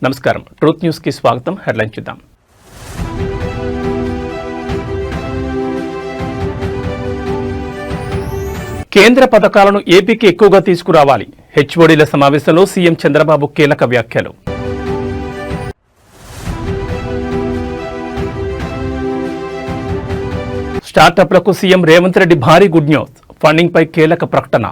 నమస్కారం, truth news కి స్వాగతం. హెడ్లైన్ చూద్దాం. కేంద్ర పథకాలను ఏపీకి ఎక్కువగా తీసుకురావాలి. హెచ్ఓడీల సమావేశంలో సీఎం చంద్రబాబు కీలక వ్యాఖ్యలు. స్టార్టప్లకు సీఎం రేవంత్ రెడ్డి భారీ గుడ్ న్యూస్. ఫండింగ్ పై కీలక ప్రకటన.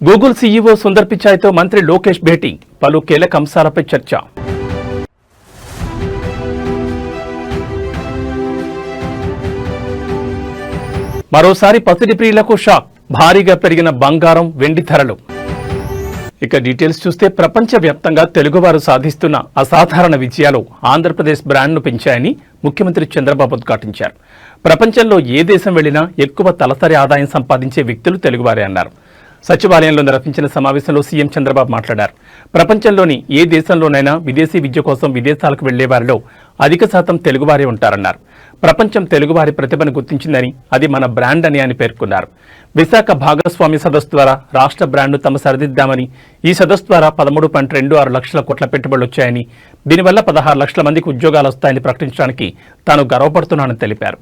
గూగుల్ సీఈఓ సుందర్ పిచాయ్తో మంత్రి లోకేష్ భేటీ. పలు కీలక అంశాలపై చర్చ. మరోసారి పసిడి ప్రియులకు షాక్. భారీగా పెరిగిన బంగారం, వెండి ధరలు. ఇక డీటెయిల్స్ చూస్తే ప్రపంచవ్యాప్తంగా తెలుగువారు సాధిస్తున్న అసాధారణ విజయాలు ఆంధ్రప్రదేశ్ బ్రాండ్ను పెంచాయని ముఖ్యమంత్రి చంద్రబాబు ఉద్ఘాటించారు. ప్రపంచంలో ఏ దేశం వెళ్లినా ఎక్కువ తలసరి ఆదాయం సంపాదించే వ్యక్తులు తెలుగువారే అన్నారు. సచివాలయంలో నిర్వహించిన సమావేశంలో సీఎం చంద్రబాబు మాట్లాడారు. ప్రపంచంలోని ఏ దేశంలోనైనా విదేశీ విద్య కోసం విదేశాలకు వెళ్లే వారిలో అధిక శాతం తెలుగువారే ఉంటారన్నారు. ప్రపంచం తెలుగువారి ప్రతిభను గుర్తించిందని, అది మన బ్రాండ్ అని ఆయన పేర్కొన్నారు. విశాఖ భాగస్వామ్య సదస్సు ద్వారా రాష్ట్ర బ్రాండ్ను తమ సరిదిద్దామని, ఈ సదస్సు ద్వారా 13.26 లక్షల కోట్ల పెట్టుబడులు వచ్చాయని, దీనివల్ల 16 లక్షల మందికి ఉద్యోగాలు వస్తాయని ప్రకటించడానికి తాను గర్వపడుతున్నానని తెలిపారు.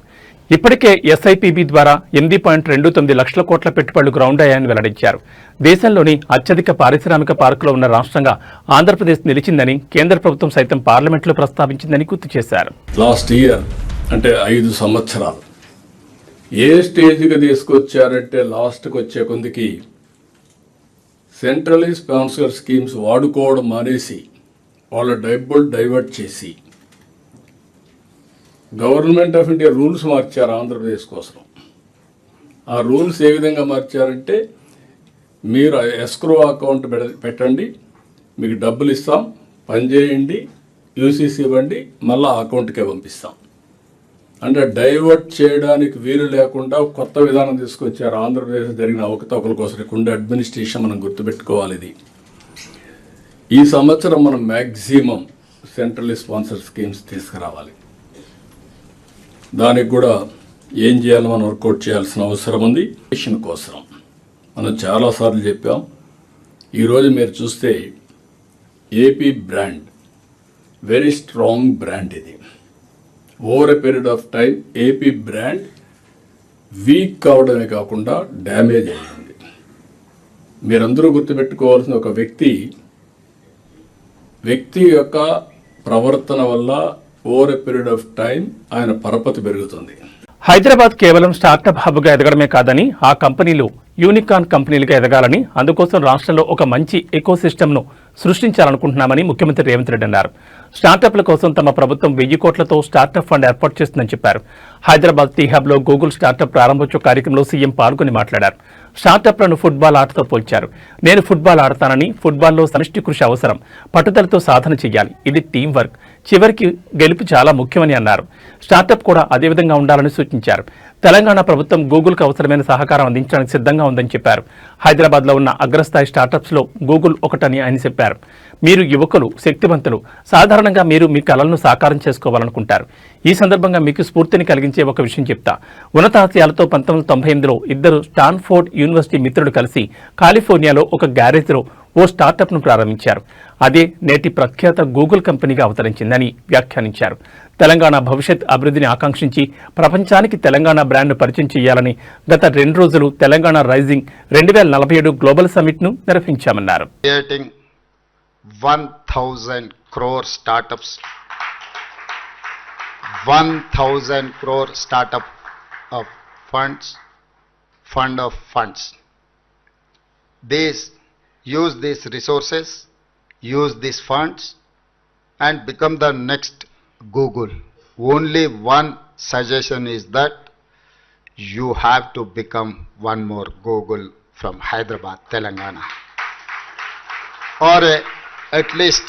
ఇప్పటికే ఎస్ఐపిబి ద్వారా 8.29 లక్షల కోట్ల పెట్టుబడులు గ్రౌండ్ అయ్యాయని వెల్లడించారు. దేశంలోని అత్యధిక పారిశ్రామిక పార్కులో ఉన్న రాష్ట్రంగా ఆంధ్రప్రదేశ్ నిలిచిందని కేంద్ర ప్రభుత్వం సైతం పార్లమెంట్లో ప్రస్తావించిందని గుర్తు చేశారు. లాస్ట్ ఇయర్ అంటే 5 సంవత్సరాలు ఏ స్టేజ్కి తీసుకొచ్చారంటే లాస్ట్కి వచ్చే కొందికి సెంట్రలీ స్పాన్సర్ స్కీమ్స్ వాడుకోవడం మానేసి వాళ్ళ డబ్బులు డైవర్ట్ చేసి గవర్నమెంట్ ఆఫ్ ఇండియా రూల్స్ మార్చారు ఆంధ్రప్రదేశ్ కోసం. ఆ రూల్స్ ఏ విధంగా మార్చారంటే, మీరు ఎస్క్రో అకౌంట్ పెట్టండి, మీకు డబ్బులు ఇస్తాం, పని చేయండి, యూసీసీ ఇవ్వండి, మళ్ళీ అకౌంట్కే పంపిస్తాం. అంటే డైవర్ట్ చేయడానికి వీలు లేకుండా కొత్త విధానం తీసుకొచ్చారు. ఆంధ్రప్రదేశ్ జరిగిన అవకతవకల కోసం ఉండే అడ్మినిస్ట్రేషన్ మనం గుర్తుపెట్టుకోవాలి. ఇది ఈ సంవత్సరం మనం మ్యాక్సిమం సెంట్రల్ స్పాన్సర్ స్కీమ్స్ తీసుకురావాలి. దానికి కూడా ఏం చేయాలో మనం వర్కౌట్ చేయాల్సిన అవసరం ఉంది. దేశం కోసం మనం చాలాసార్లు చెప్పాం. ఈరోజు మీరు చూస్తే AP brand very strong brand. ఇది over a period of time AP brand weak కావడమే కాకుండా డ్యామేజ్ అయ్యింది. మీరందరూ గుర్తుపెట్టుకోవాల్సిన ఒక వ్యక్తి యొక్క ప్రవర్తన వల్ల over a period of time ఆయన పరపతి పెరుగుతుంది. హైదరాబాద్ కేవలం స్టార్టప్ హబ్గా ఎదగడమే కాదని, ఆ కంపెనీలు యూనికార్న్ కంపెనీలుగా ఎదగాలని, అందుకోసం రాష్ట్రంలో ఒక మంచి ఎకోసిస్టమ్ను సృష్టించాలనుకుంటున్నామని ముఖ్యమంత్రి రేవంత్ రెడ్డి అన్నారు. స్టార్టప్ల కోసం తమ ప్రభుత్వం 1000 కోట్లతో స్టార్టప్ ఫండ్ ఏర్పాటు చేస్తుందని చెప్పారు. హైదరాబాద్ టీ హబ్లో గూగుల్ స్టార్టప్ ప్రారంభోత్సవ కార్యక్రమంలో సీఎం పాల్గొని మాట్లాడారు. స్టార్టప్లను ఫుట్బాల్ ఆటతో పోల్చారు. నేను ఫుట్బాల్ ఆడతానని, ఫుట్బాల్లో సమిష్టి కృషి అవసరం, పట్టుదలతో సాధన చేయాలి, ఇది టీం వర్క్, చివరికి గెలుపు చాలా ముఖ్యమని అన్నారు. స్టార్టప్ కూడా అదేవిధంగా ఉండాలని సూచించారు. తెలంగాణ ప్రభుత్వం గూగుల్కు అవసరమైన సహకారం అందించడానికి సిద్ధంగా ఉందని చెప్పారు. హైదరాబాద్లో ఉన్న అగ్రస్థాయి స్టార్టప్స్లో గూగుల్ ఒకటని ఆయన చెప్పారు. మీరు యువకులు, శక్తివంతులు, సాధారణంగా మీరు మీ కలలను సాకారం చేసుకోవాలనుకుంటారు. ఈ సందర్భంగా మీకు స్ఫూర్తిని కలిగించే ఒక విషయం చెప్తా. ఉన్నతాశయాలతో 1998లో ఇద్దరు స్టాన్ఫోర్డ్ యూనివర్సిటీ మిత్రులు కలిసి కాలిఫోర్నియాలో ఒక గ్యారేజ్లో ఓ స్టార్టప్ను ప్రారంభించారు. అదే నేటి ప్రఖ్యాత గూగుల్ కంపెనీగా అవతరించిందని వ్యాఖ్యానించారు. తెలంగాణ భవిష్యత్ అభివృద్ధిని ఆకాంక్షించి ప్రపంచానికి తెలంగాణ బ్రాండ్ను పరిచయం చేయాలని గత 2 రోజులు తెలంగాణ రైజింగ్ 2047 గ్లోబల్ సమ్మిట్ను నిర్వహించామన్నారు. 1,000 crore startups, 1,000 crore startup of fund of funds. Use these resources, use these funds and become the next Google. Only one suggestion is that you have to become one more Google from Hyderabad, Telangana, or at least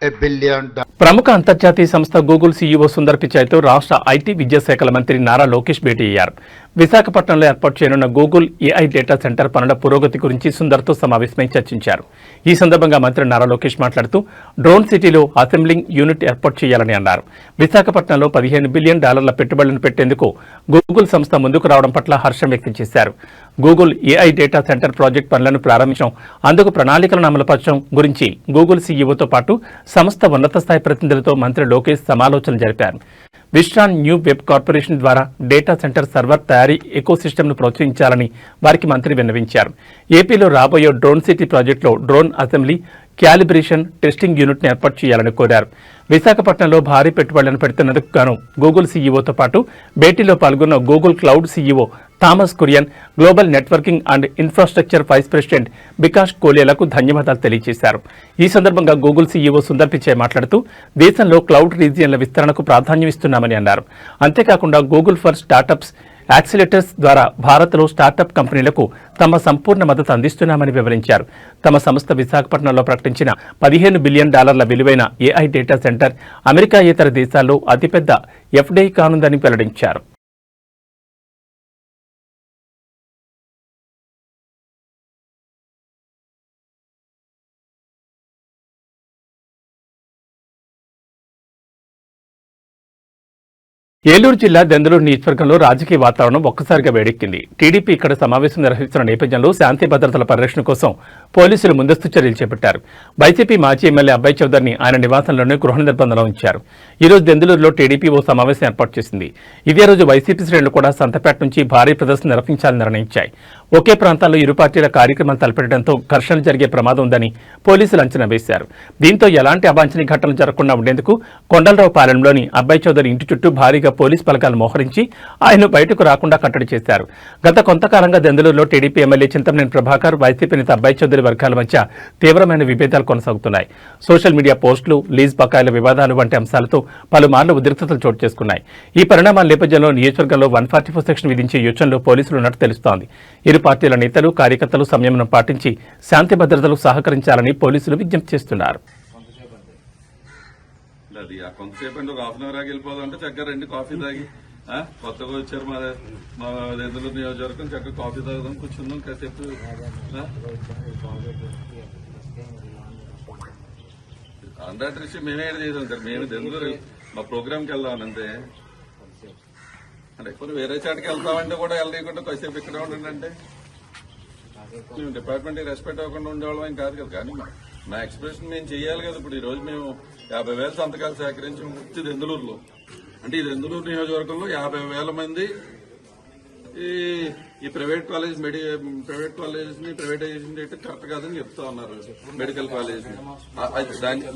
$1 billion. ప్రముఖ అంతర్జాతీయ సంస్థ Google CEO Sundar పిచాయ్తో రాష్ట్ర IT విద్యాశాఖల మంత్రి నారా లోకేష్ భేటీ అయ్యారు. విశాఖపట్నంలో ఏర్పాటు చేయనున్న Google AI data centre పనుల పురోగతి గురించి సుందర్తో సమావేశమై చర్చించారు. ఈ సందర్భంగా మంత్రి నారా లోకేష్ మాట్లాడుతూ డ్రోన్ సిటీలో అసెంబ్లింగ్ యూనిట్ ఏర్పాటు చేయాలని అన్నారు. విశాఖపట్నంలో $15 బిలియన్ పెట్టుబడులను పెట్టేందుకు గూగుల్ సంస్థ ముందుకు రావడం పట్ల హర్షం వ్యక్తం చేశారు. Google AI data centre project పనులను ప్రారంభించడం, అందుకు ప్రణాళికలను అమలుపరచడం గురించి గూగుల్ సీఈఓతో పాటు సంస్థ ఉన్నత స్థాయి ప్రతినిధులతో మంత్రి లోకేష్ సమాలోచనలు జరిపారు. విస్ట్రాన్ న్యూ వెబ్ కార్పొరేషన్ ద్వారా డేటా సెంటర్ సర్వర్ తయారీ ఎకోసిస్టమ్ను ప్రోత్సహించాలని వారికి మంత్రి విన్నవించారు. ఏపీలో రాబోయే డ్రోన్ సిటీ ప్రాజెక్టులో డ్రోన్ అసెంబ్లీ, క్యాలిబ్రేషన్, టెస్టింగ్ యూనిట్ను ఏర్పాటు చేయాలని కోరారు. విశాఖపట్నంలో భారీ పెట్టుబడులను పెడుతున్నందుకు గాను గూగుల్ సీఈఓతో పాటు భేటీలో పాల్గొన్న Google cloud CEO Thomas Kurian, global networking and infrastructure vice president Vikas కోలియాలకు ధన్యవాదాలు తెలియజేశారు. ఈ సందర్భంగా గూగుల్ సీఈఓ సుందర్ పిచాయ్ మాట్లాడుతూ దేశంలో క్లౌడ్ రీజియన్ల విస్తరణకు ప్రాధాన్యం ఇస్తున్నామని అన్నారు. అంతేకాకుండా గూగుల్ ఫర్ స్టార్టప్స్ యాక్సిలేటర్స్ ద్వారా భారత్లో స్టార్టప్ కంపెనీలకు తమ సంపూర్ణ మద్దతు అందిస్తున్నామని వివరించారు. తమ సంస్థ విశాఖపట్నంలో ప్రకటించిన $15 బిలియన్ విలువైన ఏఐ డేటా సెంటర్ అమెరికా ఇతర దేశాల్లో అతిపెద్ద ఎఫ్డీఐ కానుందని వెల్లడించారు. ఏలూరు జిల్లా దెందులూరు నియోజకవర్గంలో రాజకీయ వాతావరణం ఒక్కసారిగా వేడెక్కింది. టీడీపీ ఇక్కడ సమావేశం నిర్వహిస్తున్న నేపథ్యంలో శాంతి భద్రతల పరిరక్షణ కోసం పోలీసులు ముందస్తు చర్యలు చేపట్టారు. వైసీపీ మాజీ ఎమ్మెల్యే అబ్బాయి చౌదరిని ఆయన నివాసంలోనే గృహ నిర్బంధంలో ఉంచారు. ఈ రోజు దెందులూరులో టీడీపీ ఓ సమావేశం ఏర్పాటు చేసింది. ఇదే రోజు వైసీపీ శ్రేణులు కూడా సంతపేట నుంచి భారీ ప్రదర్శన నిర్వహించాలని నిర్ణయించాయి. ఒకే ప్రాంతాల్లో ఇరు పార్టీల కార్యక్రమాలు తలపెట్టడంతో ఘర్షణలు జరిగే ప్రమాదం ఉందని పోలీసులు అంచనా వేశారు. దీంతో ఎలాంటి అవాంఛనీయ ఘటనలు జరగకుండా ఉండేందుకు కొండలరావుపాలెంలోని అబ్బాయి చౌదరి ఇంటి చుట్టూ భారీగా పోలీస్ బలగాలు మోహరించి ఆయన బయటకు రాకుండా కట్టడి చేశారు. గత కొంతకాలంగా దెందులూరులో TDP MLA Chintamaneni Prabhakar, YCP నేత అబ్బాయి చౌదరి వర్గాల మధ్య తీవ్రమైన విభేదాలు కొనసాగుతున్నాయి. సోషల్ మీడియా పోస్టులు, లీజ్ బకాయిల వివాదాలు వంటి అంశాలతో పలుమార్లు ఉద్రిక్తతలు చోటు చేసుకున్నాయి. ఈ పరిణామాల నేపథ్యంలో నియోజకవర్గంలో 144 సెక్షన్ విధించే యోచనలో పోలీసులు ఉన్నట్టు తెలుస్తోంది. ఇరు పార్టీల నేతలు, కార్యకర్తలు సంయమనం పాటించి శాంతి భద్రతలకు సహకరించాలని పోలీసులు విజ్ఞప్తి చేస్తున్నారు. అది కొంతసేపు అంటే ఒక హాఫ్ అన్ అవర్ ఆగి వెళ్ళిపోదాం అంటే చక్కగా రండి కాఫీ తాగి కొత్తగా వచ్చారు మా ఎదురు నియోజకవర్గం చక్కగా కాఫీ తాగుదాం కూర్చుందాం కాసేపు. కాంట్రాక్ట్ విషయం మేమే చేసాం సార్. మేము దెందులూరు మా ప్రోగ్రామ్కి వెళ్దాం అంతే. అంటే ఇప్పుడు వేరే చాటుకి వెళ్తామంటే కూడా వెళ్ళకుండా కాసేపు ఇక్కడ ఉండండి అంటే మేము డిపార్ట్మెంట్ రెస్పెక్ట్ అవ్వకుండా ఉండేవాళ్ళం కాదు కదా. కానీ మా ఎక్స్ప్రెషన్ మేము చేయాలి కదా. ఇప్పుడు ఈ రోజు మేము 50,000 సంతకాలు సేకరించి వచ్చి దెందులూరులో, అంటే ఈ దెందులూరు నియోజకవర్గంలో 50,000 మంది ఈ ప్రైవేట్ కాలేజ్ ప్రైవేట్ కాలేజ్ ని ప్రైవేటైజేషన్ చేయడం కరెక్ట్ కాదని చెప్తా ఉన్నారు. మెడికల్ కాలేజ్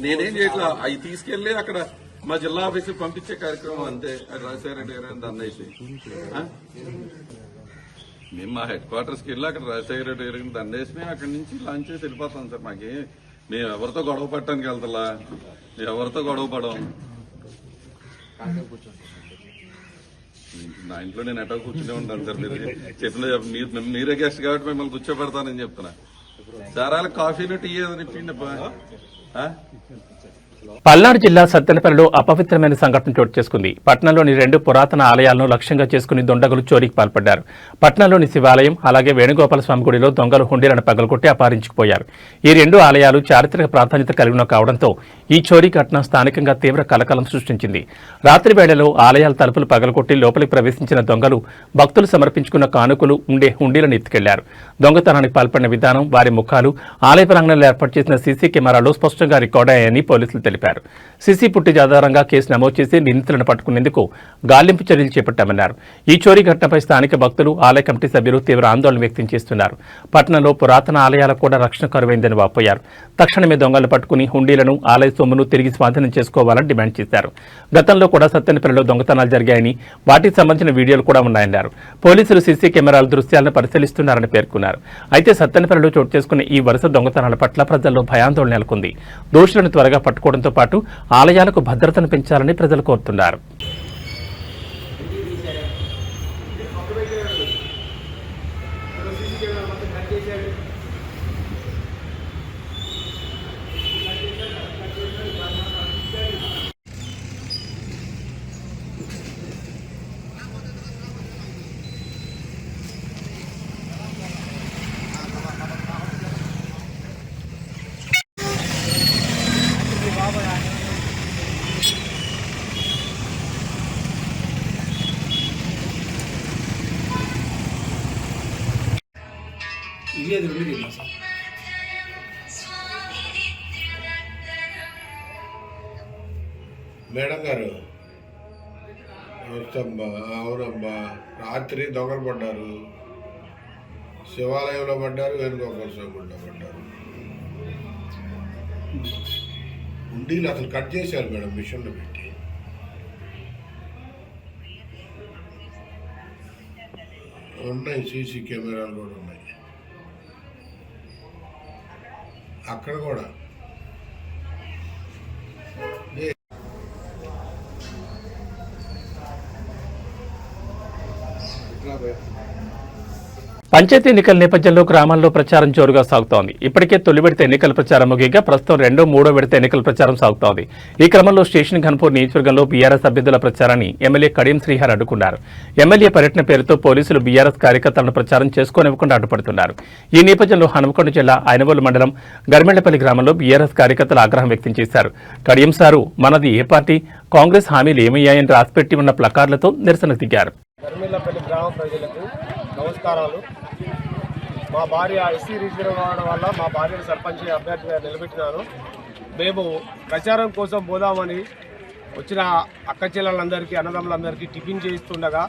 నేనేం చేయట్లా, అవి తీసుకెళ్లి అక్కడ మా జిల్లా ఆఫీస్కి పంపించే కార్యక్రమం అంతే. అది రాజశేఖర రెడ్డి గారు దండేసి మేము మా హెడ్ క్వార్టర్స్కి వెళ్ళి అక్కడ రాజశేఖర రెడ్డి గారికి దండేసి మేము అక్కడి నుంచి లాంచ్ చేసి వెళ్ళిపోతాం సార్. మేము ఎవరితో గొడవ పట్టడానికి వెళ్తా, ఎవరితో గొడవ పడం. నా ఇంట్లో నేను ఎటో కూర్చునే ఉంటాను సార్. మీరు చెప్పిన మీరే గెస్ట్ కాబట్టి మిమ్మల్ని కూర్చోబెడతానని చెప్తున్నా. దారాల కాఫీలు టీ ఏదని ఇప్పిండి. పల్నాడు జిల్లా సత్తెనపల్లిలో అపవిత్రమైన సంఘటన చోటు చేసుకుంది. పట్నంలోని 2 పురాతన ఆలయాలను లక్ష్యంగా చేసుకుని దొండగులు చోరీకి పాల్పడ్డారు. పట్నంలోని శివాలయం, అలాగే వేణుగోపాల స్వామి గుడిలో దొంగలు హుండీలను పగలగొట్టి అపహరించుకుపోయారు. ఈ 2 ఆలయాలు చారిత్రక ప్రాధాన్యత కలిగిన కావడంతో ఈ చోరీ ఘటన స్థానికంగా తీవ్ర కలకలం సృష్టించింది. రాత్రి వేళలో ఆలయాల తలుపులు పగలగొట్టి లోపలికి ప్రవేశించిన దొంగలు భక్తులు సమర్పించుకున్న కానుకలు ఉండే హుండీలను ఎత్తుకెళ్లారు. దొంగతనానికి పాల్పడిన విధానం, వారి ముఖాలు ఆలయ ప్రాంగణంలో ఏర్పాటు చేసిన సీసీ కెమెరాలో స్పష్టంగా రికార్డయ్యాయని పోలీసులు తెలిపారు. సీసీ ఫుటేజ్ ఆధారంగా కేసు నమోదు చేసి నిందితులను పట్టుకునేందుకు గాలింపు చర్యలు చేపట్టామన్నారు. ఈ చోరీ ఘటనపై స్థానిక భక్తులు, ఆలయ కమిటీ సభ్యులు తీవ్ర ఆందోళన వ్యక్తం చేస్తున్నారు. పట్టణంలో పురాతన ఆలయాలకు కూడా రక్షణ కరువైందని వాపోయారు. తక్షణమే దొంగలను పట్టుకుని హుండీలను, ఆలయ సొమ్మును తిరిగి స్వాధీనం చేసుకోవాలని డిమాండ్ చేశారు. గతంలో కూడా సత్తెనపల్లిలో దొంగతనాలు జరిగాయని, వాటికి సంబంధించిన వీడియోలు కూడా ఉన్నాయన్నారు. పోలీసులు సీసీ కెమెరాల దృశ్యాలను పరిశీలిస్తున్నారని పేర్కొన్నారు. అయితే సత్తెనపల్లిలో చోటు చేసుకున్న ఈ వరుస దొంగతనాల పట్ల ప్రజల్లో భయాందోళన నెలకొంది. దోషులను త్వరగా పట్టుకోవడంతో పాటు ఆలయాలకు భద్రతను పెంచాలని ప్రజలు కోరుతున్నారు. ఇది ఎదురుండి తిన్నా సార్. మేడం గారు వస్తమ్మా, అవునమ్మా, రాత్రి దొంగలు పడ్డారు, శివాలయంలో పడ్డారు, వేణుగోపాల స్వామి గుడిలో పడ్డారు. ఉండీలు అసలు కట్ చేశారు మేడం మిషన్లో పెట్టి. ఉన్నాయి, సీసీ కెమెరాలు కూడా ఉన్నాయి అక్కడ కూడా. పంచాయతీ ఎన్నికల నేపథ్యంలో గ్రామాల్లో ప్రచారం జోరుగా సాగుతోంది. ఇప్పటికే తొలి విడత ఎన్నికల ప్రచారం ముగియగా ప్రస్తుతం రెండో మూడో విడత ఎన్నికల ప్రచారం సాగుతోంది. ఈ క్రమంలో స్టేషన్ ఘన్పూర్ నియోజకవర్గంలో బీఆర్ఎస్ అభ్యర్థుల ప్రచారాన్ని ఎమ్మెల్యే కడియం శ్రీహర్ అడ్డుకున్నారు. ఎమ్మెల్యే పర్యటన పేరుతో పోలీసులు బీఆర్ఎస్ కార్యకర్తలను ప్రచారం చేసుకోనివ్వకుండా అడ్డుపడుతున్నారు. ఈ నేపథ్యంలో హనుమకొండ జిల్లా ఐనవోలు మండలం గర్మెళ్లపల్లి గ్రామంలో బీఆర్ఎస్ కార్యకర్తలు ఆగ్రహం వ్యక్తం చేశారు. కడియం సారు మనది ఏ పార్టీ, కాంగ్రెస్ హామీలు ఏమయ్యాయని రాసిపెట్టి ఉన్న ప్లకార్డులతో నిరసన దిగారు. గర్మెళ్లపల్లి గ్రామ ప్రజలకు నమస్కారాలు. మా భార్య ఎస్సీ రిజర్వ్ కావడం వల్ల మా భార్యను సర్పంచ్ అభ్యర్థిగా నిలబెట్టినాను. మేము ప్రచారం కోసం పోదామని వచ్చిన అక్క చెల్లెలందరికీ అన్నదమ్ములందరికీ టిఫిన్ చేయిస్తుండగా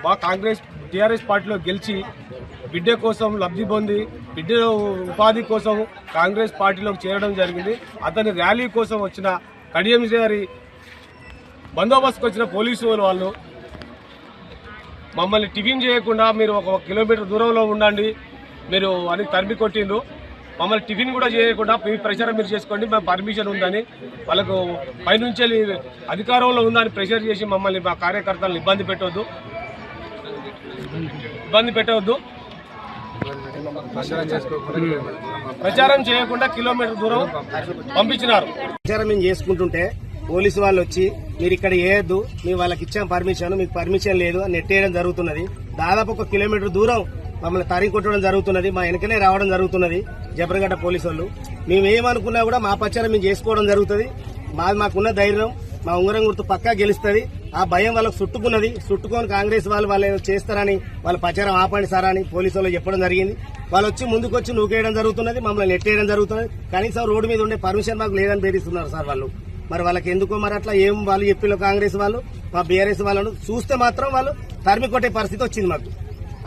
మా కాంగ్రెస్ టీఆర్ఎస్ పార్టీలో గెలిచి బిడ్డ కోసం లబ్ధి పొంది బిడ్డ ఉపాధి కోసం కాంగ్రెస్ పార్టీలోకి చేరడం జరిగింది. అతని ర్యాలీ కోసం వచ్చిన కడియం గారి బందోబస్తుకు వచ్చిన పోలీసు వాళ్ళు మమ్మల్ని టిఫిన్ చేయకుండా మీరు 1 కిలోమీటర్ దూరంలో ఉండండి మీరు అని తరిమి కొట్టిండ్రు. మమ్మల్ని టిఫిన్ కూడా చేయకుండా మీ ప్రచారం మీరు చేసుకోండి, మేము పర్మిషన్ ఉందని వాళ్ళకు పైనుంచి అధికారంలో ఉందని ప్రెషర్ చేసి మమ్మల్ని మా కార్యకర్తలను ఇబ్బంది పెట్టవద్దు. ప్రచారం చేయకుండా కిలోమీటర్ దూరం పంపించినారు. ప్రచారం మేము చేసుకుంటుంటే పోలీసు వాళ్ళు వచ్చి మీరు ఇక్కడ వేయద్దు, మేము వాళ్ళకి ఇచ్చాం పర్మిషన్, మీకు పర్మిషన్ లేదు అని నెట్టేయడం జరుగుతున్నది. దాదాపు 1 కిలోమీటర్ దూరం మమ్మల్ని తరిగి కొట్టడం జరుగుతున్నది. మా వెనకనే రావడం జరుగుతున్నది జబర్గడ్డ పోలీసు వాళ్ళు. మేము ఏమనుకున్నా కూడా మా ప్రచారం మేము చేసుకోవడం జరుగుతుంది. మాకున్న ధైర్యం, మా ఉంగరం గుర్తు పక్కా గెలుస్తుంది. ఆ భయం వాళ్ళకు చుట్టుకొని కాంగ్రెస్ వాళ్ళు చేస్తారని వాళ్ళ ప్రచారం ఆపండి సార్ అని పోలీసు వాళ్ళు చెప్పడం జరిగింది. వాళ్ళు వచ్చి ముందుకు వచ్చి నూకేయడం జరుగుతున్నది, మమ్మల్ని నెట్టేయడం జరుగుతున్నది. కనీసం రోడ్డు మీద ఉండే పర్మిషన్ మాకు లేదని బెదిరిస్తున్నారు సార్ వాళ్ళు. మరి వాళ్ళకి ఎందుకో మరి అట్లా ఏం వాళ్ళు చెప్పిలో కాంగ్రెస్ వాళ్ళు మా బీఆర్ఎస్ వాళ్ళను చూస్తే మాత్రం వాళ్ళు తరిమి కొట్టే పరిస్థితి వచ్చింది. మాకు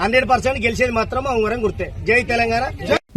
100% గెలిచేది మాత్రం మా ఉంగరం గుర్తే. జై తెలంగాణ.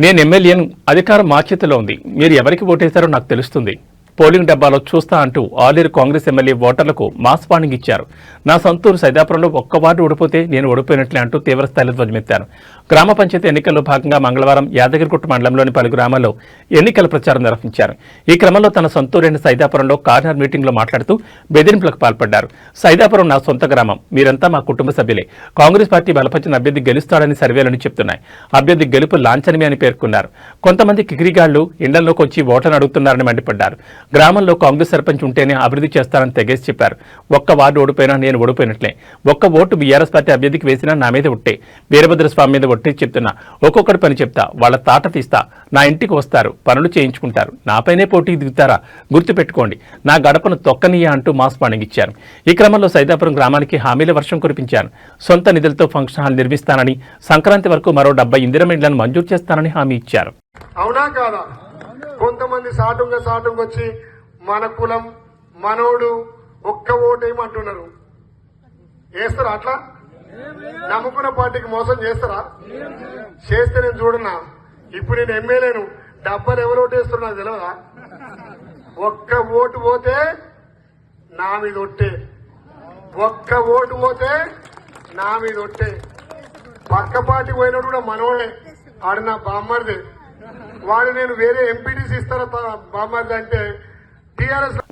నేను ఎమ్మెల్యేను, అధికారం మా చేతిలో ఉంది, మీరు ఎవరికి ఓటేశారో నాకు తెలుస్తుంది. పోలింగ్ డబ్బాలో చూస్తా అంటూ ఆలేరు కాంగ్రెస్ ఎమ్మెల్యే ఓటర్లకు మాస్ వార్నింగ్ ఇచ్చారు. నా సొంతూరు సైదాపురంలో 1 వార్డు ఓడిపోతే నేను ఓడిపోయినట్లే అంటూ తీవ్రస్థాయిలో ధ్వజమెత్తారు. గ్రామ పంచాయతీ ఎన్నికల్లో భాగంగా మంగళవారం యాదగిరిగుట్ట మండలంలోని పలు గ్రామాల్లో ఎన్నికల ప్రచారం నిర్వహించారు. ఈ క్రమంలో తన సొంతూరైన సైదాపురంలో కార్నర్ మీటింగ్లో మాట్లాడుతూ బెదిరింపులకు పాల్పడ్డారు. సైదాపురం నా సొంత గ్రామం, మీరంతా మా కుటుంబ సభ్యులే. కాంగ్రెస్ పార్టీ బలపరిచిన అభ్యర్థి గెలుస్తాడని సర్వేలని చెప్తున్నాయి. అభ్యర్థి గెలుపు లాంఛనమే అని పేర్కొన్నారు. కొంతమంది కిగిరిగాళ్లు ఇండల్లోకి వచ్చి ఓట్లను అడుగుతున్నారని మండిపడ్డారు. గ్రామంలో కాంగ్రెస్ సర్పంచ్ ఉంటేనే అభివృద్ధి చేస్తారని తెగేసి చెప్పారు. 1 వార్డు ఓడిపోయినా నేను ఓడిపోయినట్లే. 1 ఓటు బీఆర్ఎస్ పార్టీ అభ్యర్థికి వేసినా నా మీద ఒట్టే. వీరభద్రస్వామి మీద ఒట్టి చెప్తున్నా. ఒక్కొక్కటి పని చెప్తా, వాళ్ళ తాట తీస్తా, నా ఇంటికి వస్తారు, పనులు చేయించుకుంటారు, నాపైనే పోటీ దిగుతారా? గుర్తుపెట్టుకోండి, నా గడపను తొక్కనీయా అంటూ మాస్ వార్నింగ్ ఇచ్చారు. ఈ క్రమంలో సైదాపురం గ్రామానికి హామీల వర్షం కురిపించారు. సొంత నిధులతో ఫంక్షన్ హాల్ నిర్మిస్తానని, సంక్రాంతి వరకు మరో 70 ఇందిరమ్మ ఇళ్లను మంజూరు చేస్తానని హామీ ఇచ్చారు. అవునా కాదా? కొంతమంది సాటుంగా వచ్చి మన కులం మనోడు 1 ఓటేయమంటున్నారు. వేస్తారా? అట్లా నమ్ముకున్న పార్టీకి మోసం చేస్తారా? చేస్తే నేను చూడన్నా. ఇప్పుడు నేను ఎమ్మెల్యేను, డబ్బాలు ఎవరు ఓటేస్తున్నారు నాకు తెలియదా? 1 ఓటు పోతే నా మీద ఒట్టే, 1 ఓటు పోతే నా మీద ఒట్టే. పక్క పార్టీకి పోయినోడు కూడా మనోడే, ఆడు నా బామ్మర్దే. వాడు నేను వేరే ఎంపీటీసీ ఇస్తారా బామ్మర్ది అంటే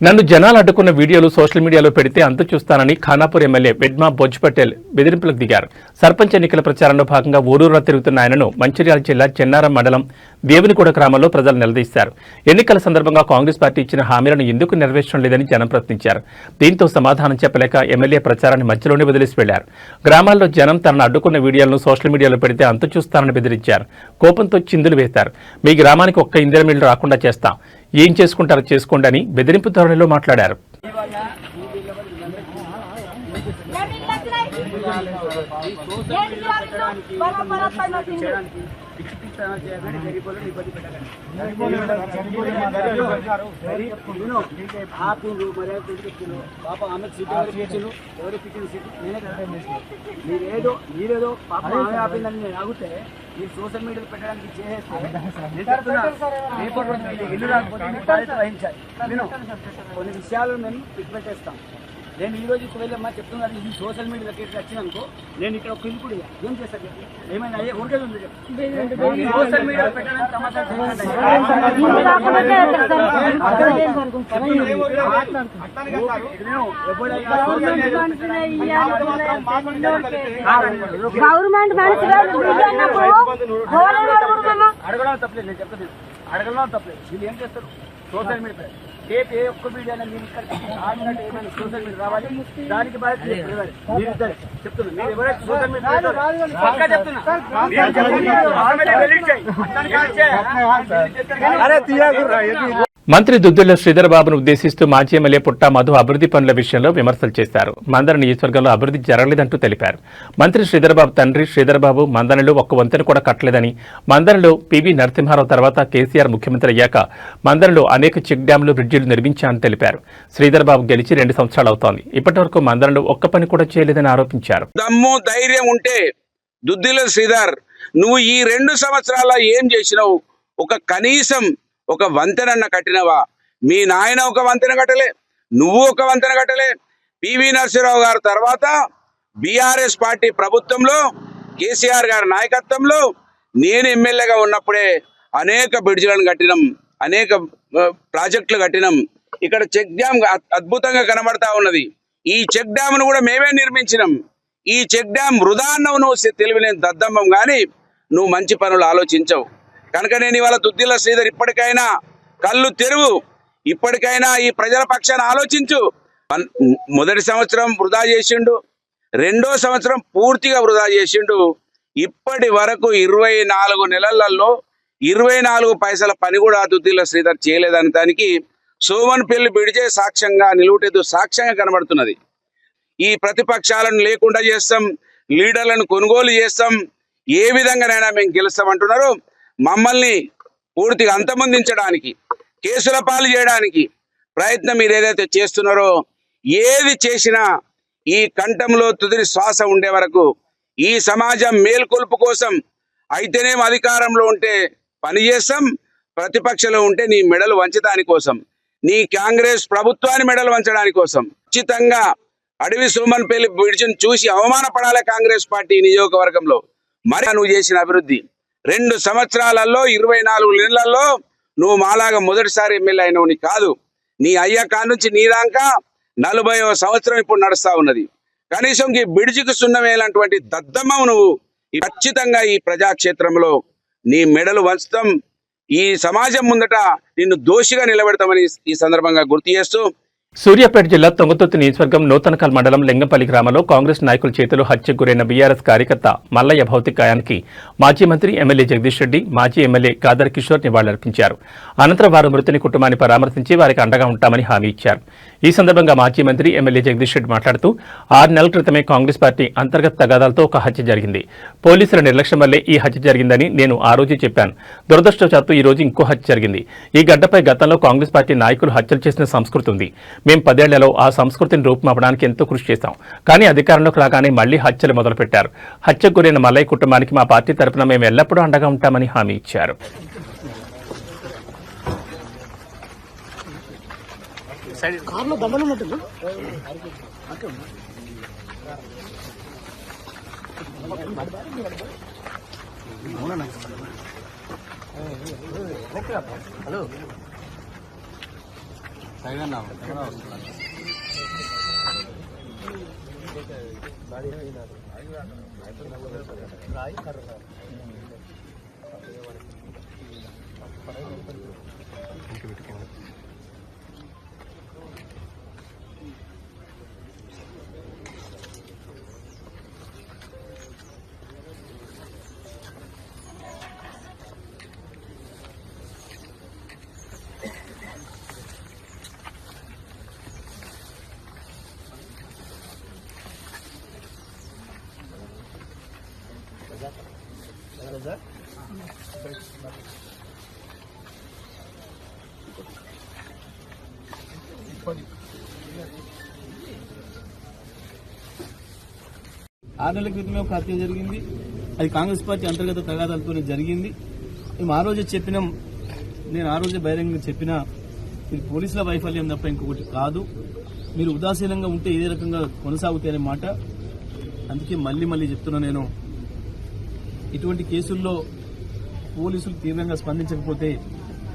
నన్ను జనాలు అడ్డుకున్న వీడియోలు సోషల్ మీడియాలో పెడితే అంతు చూస్తానని ఖానాపూర్ ఎమ్మెల్యే వెడ్మా బొజ్ పటేల్ బెదిరింపులకు దిగారు. సర్పంచ్ ఎన్నికల ప్రచారంలో భాగంగా ఊరూరా తిరుగుతున్న ఆయనను మంచిర్యాల జిల్లా చెన్నారం మండలం దేవునిగూడ గ్రామంలో ప్రజలు నిలదీశారు. ఎన్నికల సందర్భంగా కాంగ్రెస్ పార్టీ ఇచ్చిన హామీలను ఎందుకు నెరవేర్చడం లేదని జనం ప్రశ్నించారు. దీంతో సమాధానం చెప్పలేక ఎమ్మెల్యే ప్రచారాన్ని మధ్యలోనే వదిలేసి వెళ్లారు. గ్రామాల్లో జనం తనను అడ్డుకున్న వీడియోలను సోషల్ మీడియాలో పెడితే అంతు చూస్తానని బెదిరించారు. కోపంతో చిందులు వేశారు. మీ గ్రామానికి 1 ఇందిరమ్మ ఇళ్లు రాకుండా చేస్తాం, ఏం చేసుకుంటారో చేసుకోండి అని బెదిరింపు ధోరణిలో మాట్లాడారు. ఏంటి చేయడానికి చేయడానికి పిచ్చి పిచ్చి చేయకండి, గరీబులను ఇబ్బంది పెట్టకండి. ఆపిండు మర్యాద చెప్పిండు పాప ఆమె సీట్ ఎవరికి ఇచ్చిండు, ఎవరికి ఇచ్చిన సీట్ నేనే కదా. మీరేదో పాప ఆమె ఆపిందని నేను ఆగితే మీరు సోషల్ మీడియాలో పెట్టడానికి చేసేస్తే ఇల్లు రాకపోతే బాధ్యత వహించాలి. నేను కొన్ని విషయాలు మేము పెట్టేస్తాం. నేను ఈ రోజు వెళ్ళమ్మా చెప్తున్నాను, ఇది సోషల్ మీడియాలోకి వచ్చినానుకో నేను ఇక్కడ ఒక ఇల్లు కూడా ఏం చేస్తాను చెప్పి ఏమైనా ఊరికే ఉంది చెప్పి సోషల్ మీడియాలో పెట్టడానికి అడగడం తప్పలేదు. నేను చెప్తాను అడగడం తప్పలేదు. వీళ్ళు ఏం చేస్తారు సోషల్ మీడియా రేపు ఏ ఒక్క వీడియో అయినా మీరు ఇక్కడ ఆడినట్టు ఏమైనా సోషల్ మీడియా రావాలి, దానికి బాధ్యత మీరు చెప్తున్నారు. మీరు ఎవరైతే సోషల్ మీడియా పక్కా చెప్తున్నా మంత్రి దుద్దిళ్ల శ్రీధరబాబును ఉద్దేశిస్తూ మాజీ ఎమ్మెల్యే పుట్ట మధు అభివృద్ధి పనుల విషయంలో విమర్శలు చేశారు. మందన నియోజకవర్గంలో అభివృద్ధి జరగలేదంటూ తెలిపారు. మంత్రి శ్రీధరబాబు తండ్రి శ్రీధరబాబు మందనలో ఒక్క వంతెన కూడా కట్టలేదని, మందనలో పివి నరసింహారావు తర్వాత కేసీఆర్ ముఖ్యమంత్రి అయ్యాక మందనలో అనేక చెక్ డ్యాంలు బ్రిడ్జిలు నిర్మించారని తెలిపారు. శ్రీధరబాబు గెలిచి 2 సంవత్సరాలు అవుతోంది. ఇప్పటివరకు మందనలో ఒక్క పని కూడా చేయలేదని ఆరోపించారు. దమ్ము ధైర్యం ఉంటే దుద్దిల శ్రీధర్ నువ్వు ఈ 2 సంవత్సరాల ఏం చేసినావు? కనీసం ఒక వంతెనన్న కట్టినవా? మీ నాయన ఒక వంతెన కట్టలే, నువ్వు ఒక వంతెన కట్టలే. పివి నరసింహారావు గారి తర్వాత బీఆర్ఎస్ పార్టీ ప్రభుత్వంలో కేసీఆర్ గారి నాయకత్వంలో నేను ఎమ్మెల్యేగా ఉన్నప్పుడే అనేక బ్రిడ్జిలను కట్టినాం, అనేక ప్రాజెక్టులు కట్టినాం. ఇక్కడ చెక్ డ్యామ్ అద్భుతంగా కనబడతా ఉన్నది. ఈ చెక్ డ్యామ్ను కూడా మేమే నిర్మించినాం. ఈ చెక్ డ్యామ్ వృధా అన్నవు నువ్వు తెలివిలేని దద్దమ్మం కానీ నువ్వు మంచి పనులు ఆలోచించవు కనుక నేను ఇవాళ దుద్దిళ్ల శ్రీధర్ ఇప్పటికైనా కళ్ళు తెరువు, ఇప్పటికైనా ఈ ప్రజల పక్షాన ఆలోచించు. మొదటి సంవత్సరం వృధా చేసిండు, 2వ సంవత్సరం పూర్తిగా వృధా చేసిండు. ఇప్పటి వరకు 24 నెలలలో 24 పైసల పని కూడా దుద్దిళ్ల శ్రీధర్ చేయలేదని దానికి సోమన్పల్లి బ్రిడ్జే సాక్ష్యంగా నిలువుటెద్దు సాక్ష్యంగా కనబడుతున్నది. ఈ ప్రతిపక్షాలను లేకుండా చేస్తాం, లీడర్లను కొనుగోలు చేస్తాం, ఏ విధంగానైనా మేము గెలుస్తామంటున్నారు. మమ్మల్ని పూర్తిగా అంతమొందించడానికి, కేసుల పాలు చేయడానికి ప్రయత్నం మీరు ఏదైతే చేస్తున్నారో, ఏది చేసినా ఈ కంఠంలో తుదిరి శ్వాస ఉండే వరకు ఈ సమాజం మేల్కొల్పు కోసం అయితేనేమో అధికారంలో ఉంటే పని చేస్తాం, ప్రతిపక్షంలో ఉంటే నీ మెడలు వంచడానికి కోసం, నీ కాంగ్రెస్ ప్రభుత్వాన్ని మెడలు వంచడానికి కోసం. ఖచ్చితంగా అడవి సోమన్పల్లి బ్రిడ్జిని చూసి అవమానపడాలి కాంగ్రెస్ పార్టీ నియోజకవర్గంలో. మరి నువ్వు చేసిన అభివృద్ధి 2 సంవత్సరాలలో 24 నెలలలో నువ్వు మాలాగా మొదటిసారి ఎమ్మెల్యే అయినవు కాదు. నీ అయ్యా కానుంచి నీ దాకా 40వ సంవత్సరం ఇప్పుడు నడుస్తా ఉన్నది. కనీసం ఈ బ్రిడ్జికి సున్నమేలాంటి దద్దమ్మ నువ్వు. ఖచ్చితంగా ఈ ప్రజాక్షేత్రంలో నీ మెడలు వంచుతాం, ఈ సమాజం ముందట నిన్ను దోషిగా నిలబెడతామని ఈ సందర్భంగా గుర్తు చేస్తూ సూర్యాపేట జిల్లా తొంగతుర్తి నియోజకవర్గం నూతనకల్ మండలం లింగంపల్లి గ్రామంలో కాంగ్రెస్ నాయకుల చేతిలో హత్యకు గురైన బీఆర్ఎస్ కార్యకర్త మల్లయ్య భౌతికాయానికి మాజీ మంత్రి ఎమ్మెల్యే జగదీష్ రెడ్డి, మాజీ ఎమ్మెల్యే కాదర్ కిషోర్ నివాళులర్పించారు. అనంతరం వారు మృతుని కుటుంబాన్ని పరామర్శించి వారికి అండగా ఉంటామని హామీ ఇచ్చారు. ఈ సందర్భంగా మాజీ మంత్రి ఎమ్మెల్యే జగదీష్ రెడ్డి మాట్లాడుతూ 6 నెలల క్రితమే కాంగ్రెస్ పార్టీ అంతర్గత తగాదాలతో ఒక హత్య జరిగింది. పోలీసుల నిర్లక్ష్యం వల్లే ఈ హత్య జరిగిందని నేను ఆ రోజు చెప్పాను. దురదృష్టవశాత్తు ఈ రోజు ఇంకో హత్య జరిగింది. ఈ గడ్డపై గతంలో కాంగ్రెస్ పార్టీ నాయకులు హత్యలు చేసిన సంస్కృతి ఉంది. మేము 10 ఏళ్లలో ఆ సంస్కృతిని రూపుమాపడానికి ఎంతో కృషి చేశాం. కానీ అధికారంలోకి రాగానే మళ్లీ హత్యలు మొదలుపెట్టారు. హత్యకు గురైన మల్లయ్య కుటుంబానికి మా పార్టీ తరఫున మేము ఎల్లప్పుడూ అండగా ఉంటామని హామీ ఇచ్చారు. ఆరు నెలల క్రితమే ఒక హత్య జరిగింది. అది కాంగ్రెస్ పార్టీ అంతర్గత తగాదాలతోనే జరిగింది. మేము ఆ రోజే చెప్పినాం, నేను ఆ రోజే బహిరంగంగా చెప్పినా ఇది పోలీసుల వైఫల్యం తప్ప ఇంకొకటి కాదు, మీరు ఉదాసీనంగా ఉంటే ఇదే రకంగా కొనసాగుతాయనే మాట. అందుకే మళ్ళీ చెప్తున్నా, నేను ఇటువంటి కేసుల్లో పోలీసులు తీవ్రంగా స్పందించకపోతే,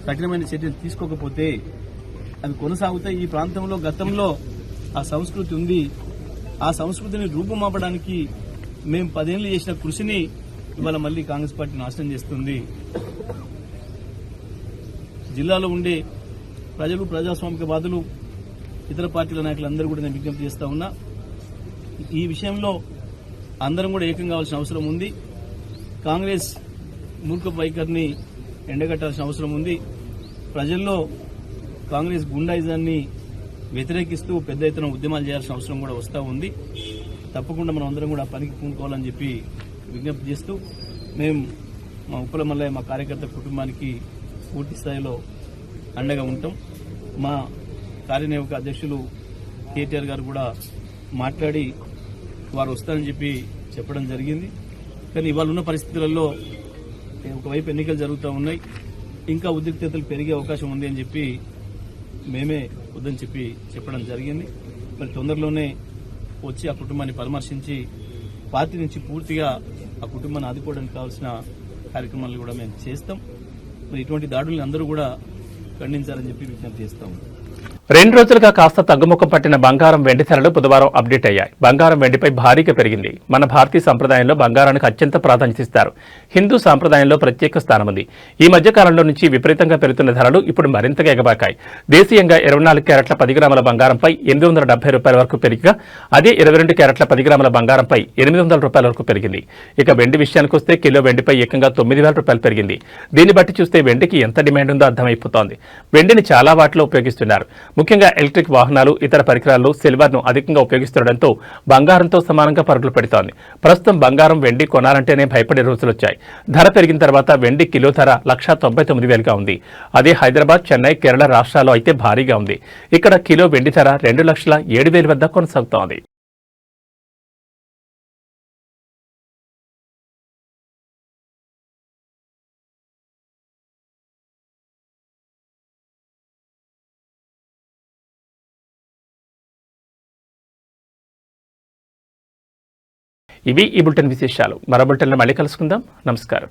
కఠినమైన చర్యలు తీసుకోకపోతే అవి కొనసాగుతాయి. ఈ ప్రాంతంలో గతంలో ఆ సంస్కృతి ఉంది. ఆ సంస్కృతిని రూపుమాపడానికి మేము 10 ఏళ్లు చేసిన కృషిని ఇవాళ మళ్ళీ కాంగ్రెస్ పార్టీ నాశనం చేస్తుంది. జిల్లాలో ఉండే ప్రజలు, ప్రజాస్వామికవాదులు, ఇతర పార్టీల నాయకులందరూ కూడా నేను విజ్ఞప్తి చేస్తా ఉన్నా, ఈ విషయంలో అందరం కూడా ఏకం కావాల్సిన అవసరం ఉంది. కాంగ్రెస్ మూర్ఖ వైఖరిని ఎండగట్టాల్సిన అవసరం ఉంది. ప్రజల్లో కాంగ్రెస్ గుండాయిజాన్ని వ్యతిరేకిస్తూ పెద్ద ఎత్తున ఉద్యమాలు చేయాల్సిన అవసరం కూడా వస్తూ ఉంది. తప్పకుండా మనం అందరం కూడా పనికి పూనుకోవాలని చెప్పి విజ్ఞప్తి చేస్తూ, మేము మా ఉప్పల మల్లయ్య, మా కార్యకర్త కుటుంబానికి పూర్తి స్థాయిలో అండగా ఉంటాం. మా కార్యనిర్వాహక అధ్యక్షులు కేటీఆర్ గారు కూడా మాట్లాడి వారు వస్తారని చెప్పడం జరిగింది. కానీ ఇవాళ ఉన్న పరిస్థితులలో ఒకవైపు ఎన్నికలు జరుగుతూ ఉన్నాయి, ఇంకా ఉద్రిక్తతలు పెరిగే అవకాశం ఉంది అని చెప్పి మేమే వద్దని చెప్పడం జరిగింది. మరి తొందరలోనే వచ్చి ఆ కుటుంబాన్ని పరామర్శించి పార్టీ నుంచి పూర్తిగా ఆ కుటుంబాన్ని ఆదుకోవడానికి కావాల్సిన కార్యక్రమాలు కూడా మేము చేస్తాం. మరి ఇటువంటి దాడుల్ని అందరూ కూడా ఖండించాలని చెప్పి విజ్ఞప్తి చేస్తాం. 2 రోజులుగా కాస్త తగ్గుముఖం పట్టిన బంగారం వెండి ధరలు బుధవారం అప్డేట్ అయ్యాయి. బంగారం వెండిపై భారీగా పెరిగింది. మన భారతీయ సంప్రదాయంలో బంగారానికి అత్యంత ప్రాధాన్యత ఇస్తారు. హిందూ సంప్రదాయంలో ప్రత్యేక స్థానం ఉంది. ఈ మధ్య కాలంలో నుంచి విపరీతంగా పెరుగుతున్న ధరలు ఇప్పుడు మరింతగా ఎగబాకాయి. దేశీయంగా 24 క్యారెట్ల 10 గ్రాముల బంగారంపై ₹870 వరకు పెరిగిగా, అదే 22 క్యారెట్ల 10 గ్రాముల బంగారంపై ₹800 వరకు పెరిగింది. ఇక వెండి విషయానికి వస్తే కిలో వెండిపై ఏకంగా ₹9,000 పెరిగింది. దీన్ని బట్టి చూస్తే వెండికి ఎంత డిమాండ్ ఉందో అర్థమైపోతోంది. వెండిని చాలా వాటిలో ఉపయోగిస్తున్నారు. ముఖ్యంగా ఎలక్ట్రిక్ వాహనాలు, ఇతర పరికరాల్లో సిల్వర్ను అధికంగా ఉపయోగిస్తుండటంతో బంగారంతో సమానంగా పరుగులు పెడుతోంది. ప్రస్తుతం బంగారం, వెండి కొనాలంటేనే భయపడే రోజులొచ్చాయి. ధర పెరిగిన తర్వాత వెండి కిలో ధర 1,99,000గా ఉంది. అదే హైదరాబాద్, చెన్నై, కేరళ రాష్ట్రాల్లో అయితే భారీగా ఉంది. ఇక్కడ కిలో వెండి ధర 2,07,000 వద్ద కొనసాగుతోంది. ఇవి ఈ బులెటిన్ విశేషాలు. మరో బులెటిన్లో మళ్ళీ కలుసుకుందాం. నమస్కారం.